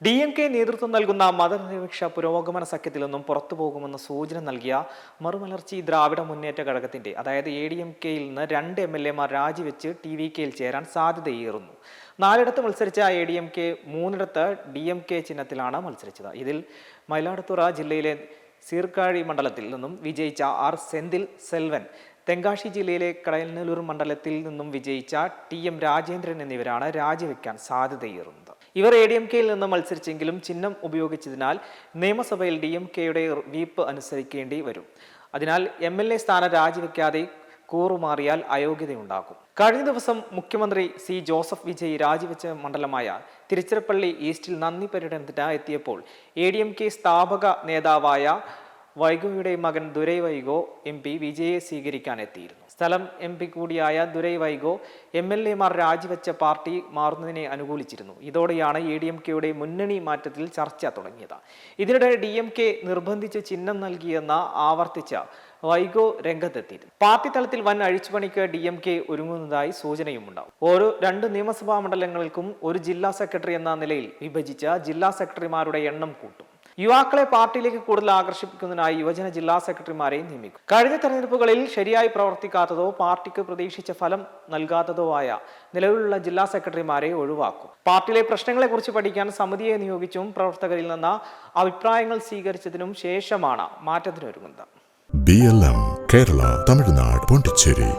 DMK നേതൃത്വം നൽകുന്ന മതനിരപേക്ഷ പുരോഗമന സഖ്യത്തിൽ നിന്നും പുറത്തുപോകുമെന്ന സൂചന നൽകിയ മറുമലർച്ചി ദ്രാവിഡ മുന്നേറ്റ ഘടകത്തിന്റെ അതായത് ADMKയിൽ നിന്ന് 2 MLAമാർ രാജിവെച്ച് TVKയിൽ ചേരാൻ സാധ്യതയേറുന്നു. 4ഇടത്ത് മത്സരിച്ച ADMK 3ഇടത്ത് DMK ചിഹ്നത്തിലാണ് മത്സരിച്ചത്. ഇതിൽ മയിലാടുതുറ ജില്ലയിലെ സീർക്കാഴി മണ്ഡലത്തിൽ നിന്നും വിജയിച്ച R സെന്തിൽ സെൽവൻ, തെങ്കാശി ജില്ലയിലെ കടയന്നൂർ മണ്ഡലത്തിൽ നിന്നും വിജയിച്ച TM രാജേന്ദ്രൻ എന്നിവരാണ് രാജിവെക്കാൻ സാധ്യതയേറുന്നത്. ഇവർ ADMKയിൽ നിന്ന് മത്സരിച്ചെങ്കിലും ചിഹ്നം ഉപയോഗിച്ചതിനാൽ നിയമസഭയിൽ DMKയുടെ വീപ്പ് അനുസരിക്കേണ്ടി വരും. അതിനാൽ MLA സ്ഥാനം രാജിവെക്കാതെ കൂറുമാറിയാൽ അയോഗ്യതയുണ്ടാകും. കഴിഞ്ഞ ദിവസം മുഖ്യമന്ത്രി C. ജോസഫ് വിജയ് രാജിവെച്ച മണ്ഡലമായ തിരുച്ചിറപ്പള്ളി ഈസ്റ്റിൽ നന്ദി പര്യടനത്തിന് എത്തിയപ്പോൾ ADMK സ്ഥാപക നേതാവായ വൈഗോയുടെ മകൻ ദുരൈ വൈഗോ MP വിജയെ സ്വീകരിക്കാൻ എത്തിയിരുന്നു. സ്ഥലം MP കൂടിയായ ദുരൈ വൈഗോ MLAമാർ രാജിവെച്ച പാർട്ടി മാറുന്നതിനെ അനുകൂലിച്ചിരുന്നു. ഇതോടെയാണ് ADMKയുടെ മുന്നണി മാറ്റത്തിൽ ചർച്ച തുടങ്ങിയത്. ഇതിനിടെ DMK നിർബന്ധിച്ച് ചിഹ്നം നൽകിയെന്ന് ആവർത്തിച്ച വൈഗോ രംഗത്തെത്തിയിരുന്നു. പാർട്ടി തലത്തിൽ വൻ അഴിച്ചുപണിക്ക് DMK ഒരുങ്ങുന്നതായി സൂചനയുമുണ്ടാവും. ഓരോ 2 നിയമസഭാ മണ്ഡലങ്ങൾക്കും ഒരു ജില്ലാ സെക്രട്ടറി എന്ന നിലയിൽ വിഭജിച്ച ജില്ലാ സെക്രട്ടറിമാരുടെ എണ്ണം കൂട്ടും. യുവാക്കളെ പാർട്ടിയിലേക്ക് കൂടുതൽ ആകർഷിപ്പിക്കുന്നതിനായി യുവജന ജില്ലാ സെക്രട്ടറിമാരെ നിയമിക്കും. കഴിഞ്ഞ തെരഞ്ഞെടുപ്പുകളിൽ ശരിയായി പ്രവർത്തിക്കാത്തതോ പാർട്ടിക്ക് പ്രതീക്ഷിച്ച ഫലം നൽകാത്തതോ ആയ നിലവിലുള്ള ജില്ലാ സെക്രട്ടറിമാരെ ഒഴിവാക്കും. പാർട്ടിയിലെ പ്രശ്നങ്ങളെക്കുറിച്ച് പഠിക്കാൻ സമിതിയെ നിയോഗിച്ചും പ്രവർത്തകരിൽ നിന്ന് അഭിപ്രായങ്ങൾ സ്വീകരിച്ചതിനും ശേഷമാണ് മാറ്റത്തിനൊരുങ്ങുന്നത്. BLM കേരള, തമിഴ്നാട്, പോണ്ടിച്ചേരി.